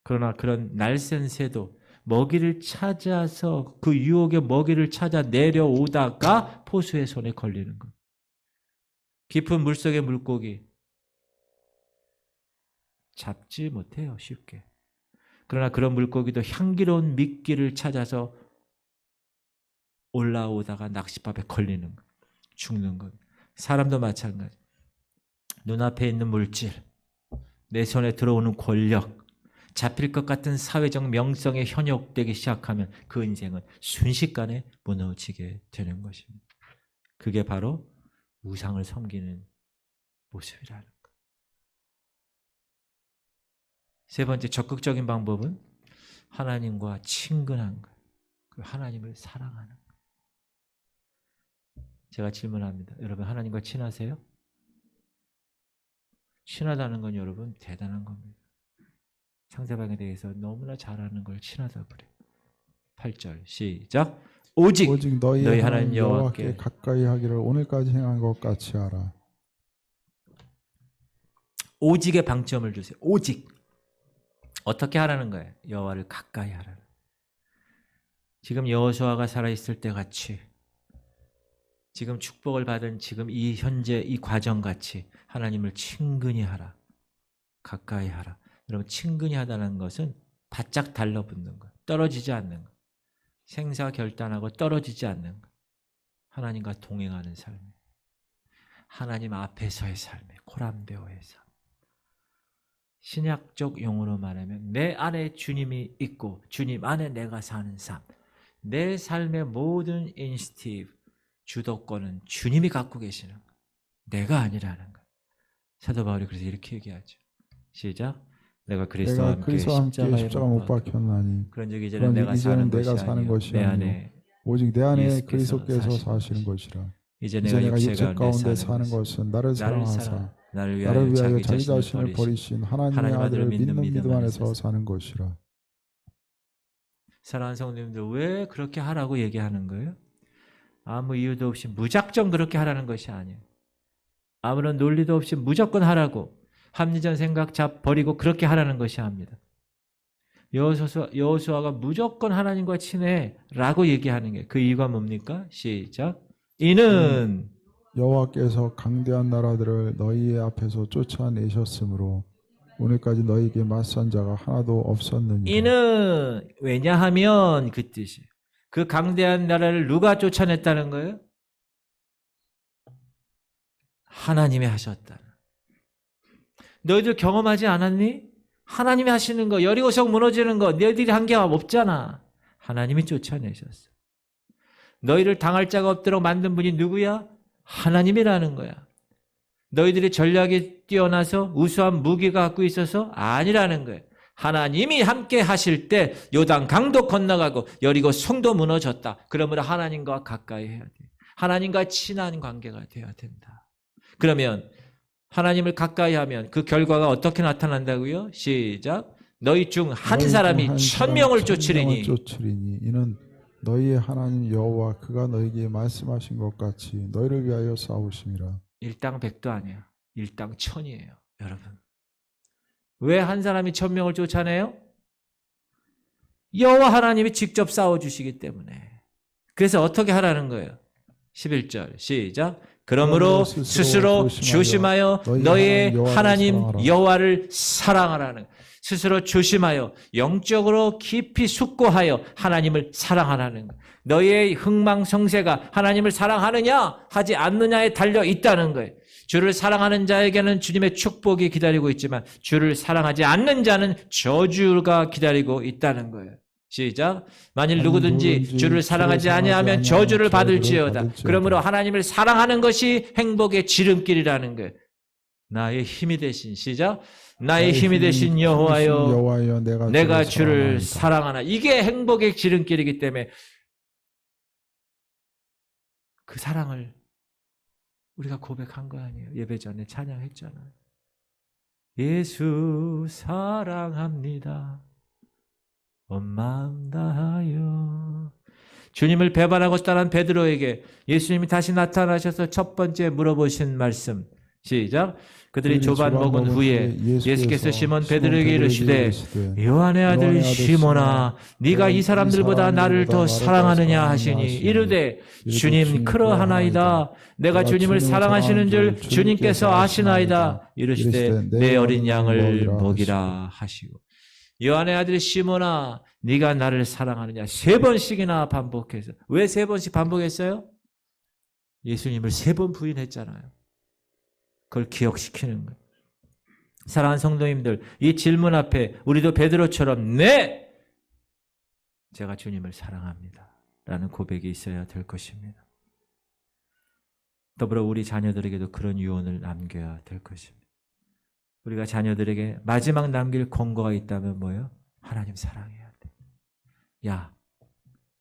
그러나 그런 날쌘 새도 먹이를 찾아서 그 유혹의 먹이를 찾아 내려오다가 포수의 손에 걸리는 것. 깊은 물속의 물고기 잡지 못해요, 쉽게. 그러나 그런 물고기도 향기로운 미끼를 찾아서 올라오다가 낚싯밥에 걸리는 것, 죽는 것. 사람도 마찬가지. 눈앞에 있는 물질, 내 손에 들어오는 권력, 잡힐 것 같은 사회적 명성에 현혹되기 시작하면 그 인생은 순식간에 무너지게 되는 것입니다. 그게 바로 우상을 섬기는 모습이라는 것. 세 번째 적극적인 방법은 하나님과 친근한 것, 그리고 하나님을 사랑하는 것. 제가 질문합니다. 여러분, 하나님과 친하세요? 친하다는 건 여러분 대단한 겁니다. 상대방에 대해서 너무나 잘하는 걸 친하다고 그래요. 8절 시작. 오직 너희 하나님 여호와께 가까이 하기를 오늘까지 행한 것 같이 하라. 오직에 방점을 주세요. 오직. 어떻게 하라는 거예요? 여호와를 가까이 하라는. 지금 여호수아가 살아있을 때 같이, 지금 축복을 받은 지금 이 현재 이 과정 같이 하나님을 친근히 하라. 가까이 하라. 여러분, 친근히 하다는 것은 바짝 달라붙는 것, 떨어지지 않는 것, 생사결단하고 떨어지지 않는 것, 하나님과 동행하는 삶, 하나님 앞에서의 삶, 코람데오의 삶. 신약적 용어로 말하면 내 안에 주님이 있고 주님 안에 내가 사는 삶, 내 삶의 모든 인스티브, 주도권은 주님이 갖고 계시는 것, 내가 아니라는 것. 사도 바울이 그래서 이렇게 얘기하죠. 시작. 내가 그리스도와 함께 십자가에 못 박혔나니 그런즉 이제는 내가 사는 것이 아니요 내 안에 오직 내 안에 예수께서 그리스도께서 사시는 사시는 것이라. 이제 내가 내가 육체 가운데 사는 것은 나를 사랑하사 나를 위하여 위하여 자기 자신을 버리신 하나님의 아들을 믿는 믿음 안에서 사는 것이라. 사랑하는 성도님들, 왜 그렇게 하라고 얘기하는 거예요? 아무 이유도 없이 무작정 그렇게 하라는 것이 아니에요. 아무런 논리도 없이 무조건 하라고, 합리적 생각 버리고 그렇게 하라는 것이 아닙니다. 여호수아가 무조건 하나님과 친해라고 얘기하는 게 그 이유가 뭡니까? 시작. 이는 여호와께서 강대한 나라들을 너희의 앞에서 쫓아내셨으므로 오늘까지 너희에게 맞선 자가 하나도 없었느니라. 이는 왜냐하면 그 뜻이 그 강대한 나라를 누가 쫓아냈다는 거예요? 하나님이 하셨다. 너희들 경험하지 않았니? 하나님이 하시는 거, 여리고성 무너지는 거 너희들이 한 게 없잖아. 하나님이 쫓아내셨어. 너희를 당할 자가 없도록 만든 분이 누구야? 하나님이라는 거야. 너희들이 전략이 뛰어나서 우수한 무기가 갖고 있어서 아니라는 거예요. 하나님이 함께 하실 때 요단 강도 건너가고 여리고 성도 무너졌다. 그러므로 하나님과 가까이 해야 돼. 하나님과 친한 관계가 돼야 된다. 그러면 하나님을 가까이 하면 그 결과가 어떻게 나타난다고요? 시작. 너희 중 한 사람이 1,000명을 쫓으리니 이는 너희의 하나님 여호와 그가 너희에게 말씀하신 것 같이 너희를 위하여 싸우심이라. 일당백도 아니야. 일당천이에요. 여러분. 왜 한 사람이 1,000명을 쫓아내요? 여호와 하나님이 직접 싸워주시기 때문에. 그래서 어떻게 하라는 거예요? 11절 시작. 그러므로 스스로 조심하여 너희의 하나님 여호와를 사랑하라는, 스스로 조심하여 영적으로 깊이 숙고하여 하나님을 사랑하라는, 너희의 흥망성쇠가 하나님을 사랑하느냐 하지 않느냐에 달려 있다는 거예요. 주를 사랑하는 자에게는 주님의 축복이 기다리고 있지만 주를 사랑하지 않는 자는 저주가 기다리고 있다는 거예요. 시작. 만일 누구든지 주를 사랑하지 아니하면 저주를 받을지어다. 그러므로 하나님을 사랑하는 것이 행복의 지름길이라는 거예요. 나의 힘이 되신, 시작. 나의 힘이 되신 여호와여 내가 주를 사랑하나. 이게 행복의 지름길이기 때문에 그 사랑을 우리가 고백한 거 아니에요. 예배 전에 찬양했잖아요. 예수 사랑합니다. 온 마음 다하여. 주님을 배반하고 떠난 베드로에게 예수님이 다시 나타나셔서 첫 번째 물어보신 말씀. 시작. 그들이 조반 먹은 후에 예수께서 시몬 베드로에게 이르시되 요한의 아들 시몬아 네가 이 사람들보다 나를 더 사랑하느냐 하시니 이르되 주님 그러하나이다. 내가 주님을 사랑하시는 줄 주님께서 아시나이다. 이르시되 내 어린 양을 먹이라 하시고. 요한의 아들 시몬아 네가 나를 사랑하느냐 3번씩이나 반복해서. 왜 3번씩 반복했어요? 예수님을 3번 부인했잖아요. 그걸 기억시키는 거예요. 사랑하는 성도님들, 이 질문 앞에 우리도 베드로처럼 네! 제가 주님을 사랑합니다 라는 고백이 있어야 될 것입니다. 더불어 우리 자녀들에게도 그런 유언을 남겨야 될 것입니다. 우리가 자녀들에게 마지막 남길 권고가 있다면 뭐예요? 하나님 사랑해야 돼. 야,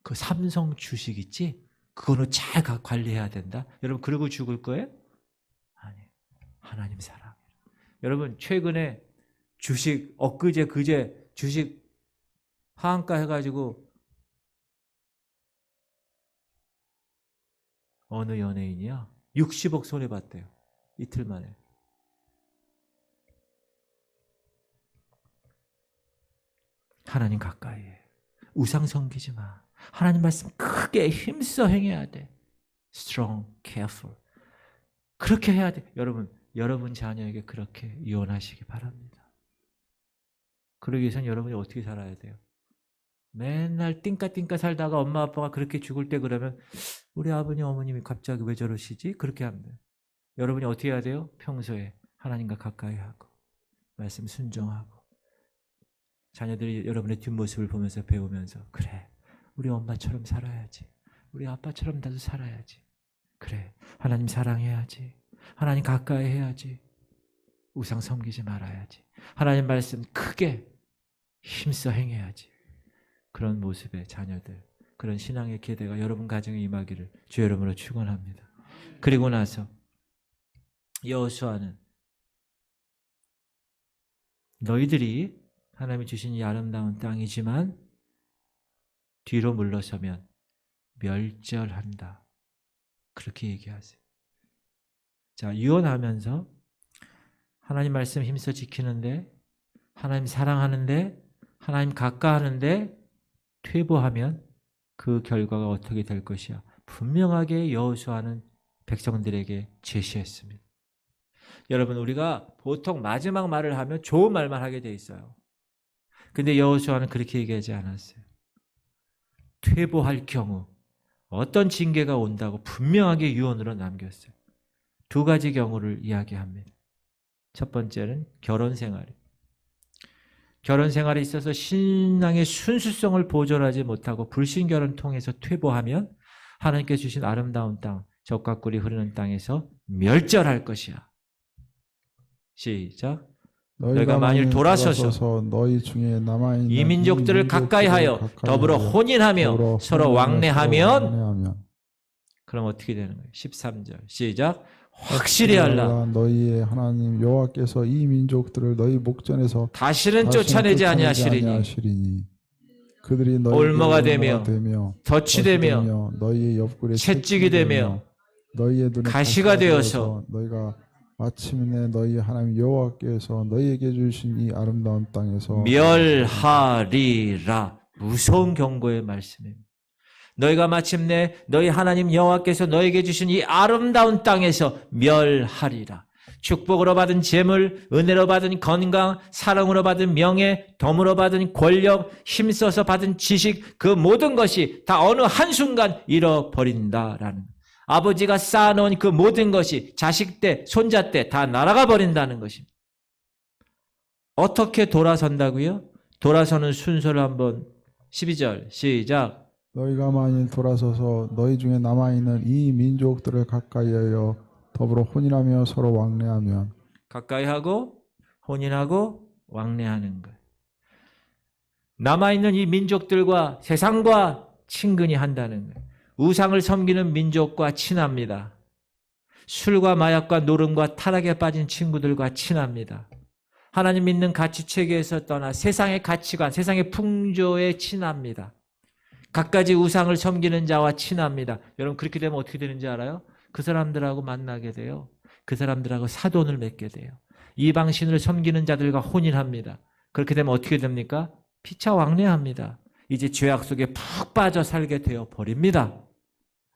그 삼성 주식 있지? 그거는 잘 관리해야 된다. 여러분 그러고 죽을 거예요? 아니, 하나님 사랑해. 여러분 최근에 주식 그제 주식 하한가 해가지고 어느 연예인이야? 60억 손해봤대요. 이틀 만에. 하나님 가까이 해. 우상 섬기지 마. 하나님 말씀 크게 힘써 행해야 돼. Strong, careful. 그렇게 해야 돼. 여러분 자녀에게 그렇게 유언하시기 바랍니다. 그러기 위해서는 여러분이 어떻게 살아야 돼요? 맨날 띵까띵까 살다가 엄마 아빠가 그렇게 죽을 때 그러면 우리 아버님 어머님이 갑자기 왜 저러시지? 그렇게 하면 돼요. 여러분이 어떻게 해야 돼요? 평소에 하나님과 가까이 하고 말씀 순종하고 자녀들이 여러분의 뒷모습을 보면서 배우면서 그래 우리 엄마처럼 살아야지. 우리 아빠처럼 나도 살아야지. 그래 하나님 사랑해야지. 하나님 가까이 해야지. 우상 섬기지 말아야지. 하나님 말씀 크게 힘써 행해야지. 그런 모습의 자녀들, 그런 신앙의 계대가 여러분 가정에 임하기를 주의 이름으로 축원합니다. 그리고 나서 여호수아는 너희들이 하나님이 주신 이 아름다운 땅이지만 뒤로 물러서면 멸절한다. 그렇게 얘기하세요. 자, 유언하면서 하나님 말씀 힘써 지키는데, 하나님 사랑하는데, 하나님 가까 하는데 퇴보하면 그 결과가 어떻게 될 것이야. 분명하게 여호수아는 백성들에게 제시했습니다. 여러분, 우리가 보통 마지막 말을 하면 좋은 말만 하게 돼 있어요. 근데 여호수아는 그렇게 얘기하지 않았어요. 퇴보할 경우 어떤 징계가 온다고 분명하게 유언으로 남겼어요. 두 가지 경우를 이야기합니다. 첫 번째는 결혼 생활이에요. 결혼 생활에 있어서 신앙의 순수성을 보존하지 못하고 불신결혼 통해서 퇴보하면 하나님께 주신 아름다운 땅, 젖과 꿀이 흐르는 땅에서 멸절할 것이야. 시작. 너희가 만일 돌아서서 너희 중에 남아있는 이 민족들을 가까이 하여 더불어 혼인하며 서로 왕래하면 그럼 어떻게 되는 거예요? 13절 시작. 확실히 알라. 너희의 하나님 여호와께서 이 민족들을 너희 목전에서 다시는 쫓아내지 아니하시리니 그들이 너희 올무가 되며 덫이 너희의 옆구리에 채찍이 되며 너희의 눈에 가시가 되어서 너희가 마침내 너희 하나님 여호와께서 너희에게 주신 이 아름다운 땅에서 멸하리라. 무서운 경고의 말씀입니다. 너희가 마침내 너희 하나님 여호와께서 너희에게 주신 이 아름다운 땅에서 멸하리라. 축복으로 받은 재물, 은혜로 받은 건강, 사랑으로 받은 명예, 덤으로 받은 권력, 힘써서 받은 지식, 그 모든 것이 다 어느 한순간 잃어버린다라는, 아버지가 쌓아놓은 그 모든 것이 자식 때, 손자 때 다 날아가 버린다는 것입니다. 어떻게 돌아선다고요? 돌아서는 순서를 한번 12절 시작. 너희가 만일 돌아서서 너희 중에 남아있는 이 민족들을 가까이하여 더불어 혼인하며 서로 왕래하면 가까이 하고 혼인하고 왕래하는 거예요. 남아있는 이 민족들과 세상과 친근히 한다는 거예요. 우상을 섬기는 민족과 친합니다. 술과 마약과 노름과 타락에 빠진 친구들과 친합니다. 하나님 믿는 가치체계에서 떠나 세상의 가치관, 세상의 풍조에 친합니다. 갖가지 우상을 섬기는 자와 친합니다. 여러분, 그렇게 되면 어떻게 되는지 알아요? 그 사람들하고 만나게 돼요. 그 사람들하고 사돈을 맺게 돼요. 이방신을 섬기는 자들과 혼인합니다. 그렇게 되면 어떻게 됩니까? 피차 왕래합니다. 이제 죄악 속에 푹 빠져 살게 되어 버립니다.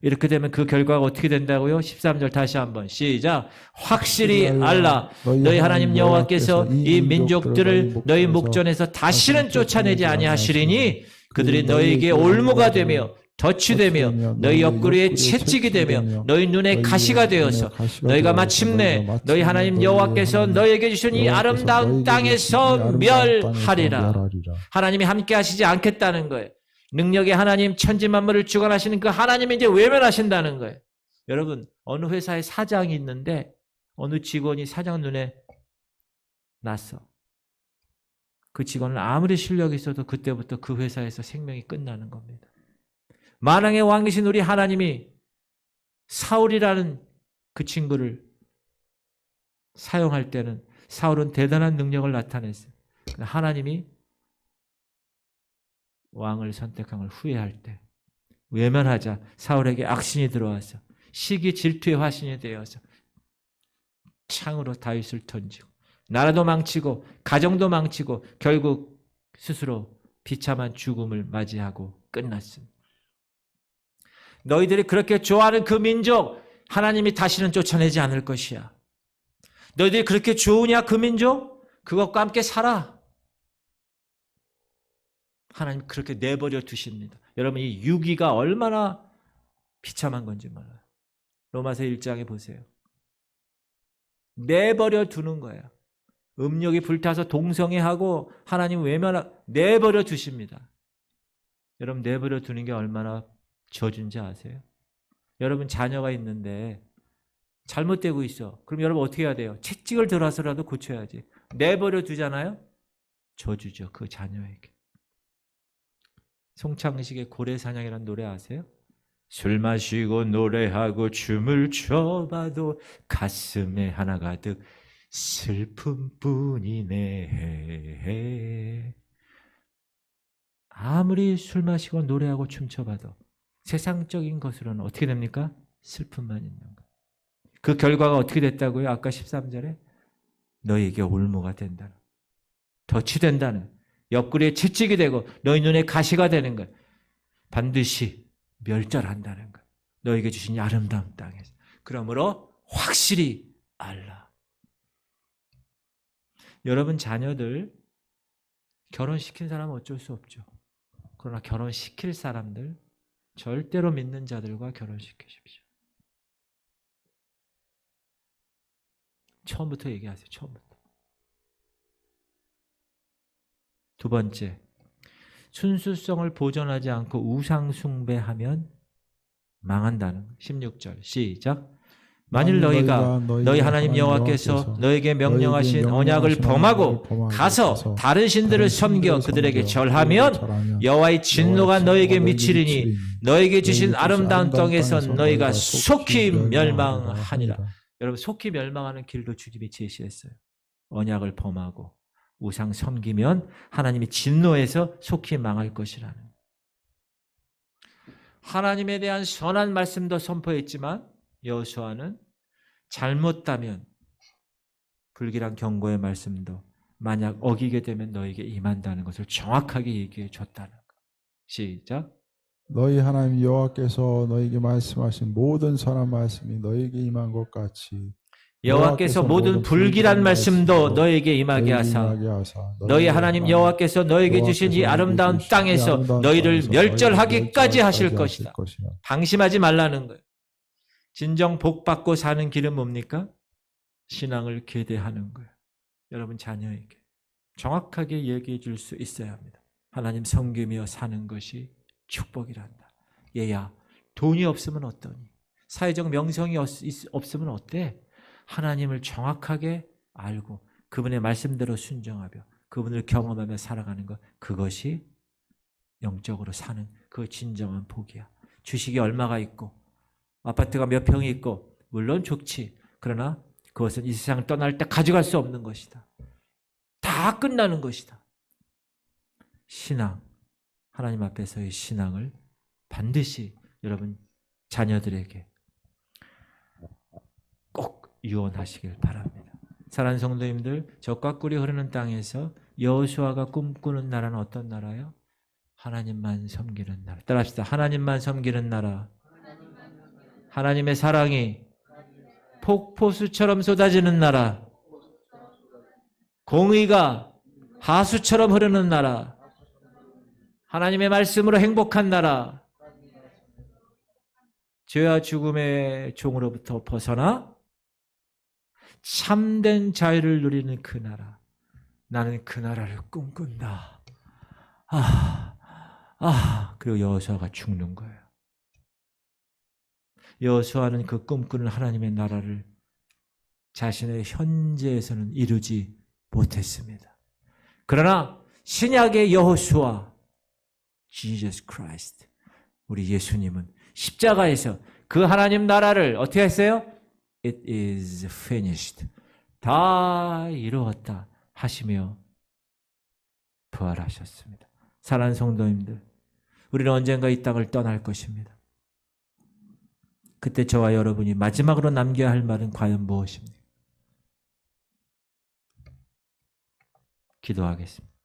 이렇게 되면 그 결과가 어떻게 된다고요? 13절 다시 한번 시작. 확실히 알라. 너희 하나님 여호와께서 이 민족들을 너희 목전에서 다시는 쫓아내지 아니하시리니 그들이 너희에게 올무가 되며 덫이 되며 너희 옆구리에 채찍이 되며 너희 눈에 가시가 되어서 너희가 마침내 너희 하나님 여호와께서 너희에게 주신 이 아름다운 땅에서 멸하리라. 하나님이 함께 하시지 않겠다는 거예요. 능력의 하나님, 천지만물을 주관하시는 그 하나님이 이제 외면하신다는 거예요. 여러분, 어느 회사에 사장이 있는데 어느 직원이 사장 눈에 났어. 그 직원은 아무리 실력이 있어도 그때부터 그 회사에서 생명이 끝나는 겁니다. 만왕의 왕이신 우리 하나님이 사울이라는 그 친구를 사용할 때는 사울은 대단한 능력을 나타냈어요. 하나님이 왕을 선택한 걸 후회할 때 외면하자 사울에게 악신이 들어와서 시기 질투의 화신이 되어서 창으로 다윗을 던지고 나라도 망치고 가정도 망치고 결국 스스로 비참한 죽음을 맞이하고 끝났습니다. 너희들이 그렇게 좋아하는 그 민족 하나님이 다시는 쫓아내지 않을 것이야. 너희들이 그렇게 좋으냐 그 민족? 그것과 함께 살아. 하나님 그렇게 내버려 두십니다. 여러분, 이 유기가 얼마나 비참한 건지 몰라요. 로마서 1장에 보세요. 내버려 두는 거예요. 음욕이 불타서 동성애하고 하나님 내버려 두십니다. 여러분, 내버려 두는 게 얼마나 저준지 아세요? 여러분, 자녀가 있는데 잘못되고 있어. 그럼 여러분 어떻게 해야 돼요? 채찍을 들어서라도 고쳐야지. 내버려 두잖아요? 저주죠, 그 자녀에게. 송창식의 고래사냥이라는 노래 아세요? 술 마시고 노래하고 춤을 춰봐도 가슴에 하나 가득 슬픔뿐이네. 아무리 술 마시고 노래하고 춤춰봐도 세상적인 것으로는 어떻게 됩니까? 슬픔만 있는 거예요. 그 결과가 어떻게 됐다고요? 아까 13절에 너희에게 올무가 된다는, 덫이 된다는, 옆구리에 채찍이 되고 너희 눈에 가시가 되는 것. 반드시 멸절한다는 것. 너에게 주신 이 아름다운 땅에서. 그러므로 확실히 알라. 여러분 자녀들 결혼시킨 사람은 어쩔 수 없죠. 그러나 결혼시킬 사람들 절대로 믿는 자들과 결혼시키십시오. 처음부터 얘기하세요. 처음부터. 두 번째, 순수성을 보존하지 않고 우상 숭배하면 망한다는 16절 시작. 만일 너희가 너희 하나님 여호와께서 너에게 명령하신 언약을 범하고 가서 다른 신들을 섬겨 그들에게 절하면 여호와의 진노가 너에게 미치리니 너에게 주신 아름다운 땅에서 너희가 속히 멸망하니라. 여러분 속히 멸망하는 길도 주님이 제시했어요. 언약을 범하고 우상 섬기면 하나님이 진노해서 속히 망할 것이라는. 하나님에 대한 선한 말씀도 선포했지만 여호수아는 잘못하면 불길한 경고의 말씀도 만약 어기게 되면 너에게 임한다는 것을 정확하게 얘기해 줬다는 것. 시작. 너희 하나님 여호와께서 너에게 말씀하신 모든 선한 말씀이 너에게 임한 것 같이 여호와께서 모든 불길한 말씀도 너에게 임하게 하사 너희 하나님 여호와께서 너에게 주신 이 아름다운 땅에서 너희를 멸절하기까지 하실 것이다. 방심하지 말라는 거예요. 진정 복받고 사는 길은 뭡니까? 신앙을 계대하는 거예요. 여러분 자녀에게 정확하게 얘기해 줄 수 있어야 합니다. 하나님 섬기며 사는 것이 축복이란다. 얘야, 돈이 없으면 어떠니? 사회적 명성이 없으면 어때? 하나님을 정확하게 알고 그분의 말씀대로 순종하며 그분을 경험하며 살아가는 것, 그것이 영적으로 사는 그 진정한 복이야. 주식이 얼마가 있고 아파트가 몇 평이 있고 물론 좋지. 그러나 그것은 이 세상을 떠날 때 가져갈 수 없는 것이다. 다 끝나는 것이다. 신앙, 하나님 앞에서의 신앙을 반드시 여러분 자녀들에게 꼭 유언하시길 바랍니다. 사랑하는 성도님들, 젖과 꿀이 흐르는 땅에서 여호수아가 꿈꾸는 나라는 어떤 나라요? 하나님만 섬기는 나라. 따라합시다. 하나님만 섬기는 나라. 하나님의 사랑이 폭포수처럼 쏟아지는 나라. 공의가 하수처럼 흐르는 나라. 하나님의 말씀으로 행복한 나라. 죄와 죽음의 종으로부터 벗어나 참된 자유를 누리는 그 나라. 나는 그 나라를 꿈꾼다. 그리고 여호수아가 죽는 거예요. 여호수아는 그 꿈꾸는 하나님의 나라를 자신의 현재에서는 이루지 못했습니다. 그러나 신약의 여호수아, Jesus Christ, 우리 예수님은 십자가에서 그 하나님 나라를 어떻게 했어요? It is finished. 다 이루었다 하시며 부활하셨습니다. 사랑하는 성도님들, 우리는 언젠가 이 땅을 떠날 것입니다. 그때 저와 여러분이 마지막으로 남겨야 할 말은 과연 무엇입니까? 기도하겠습니다.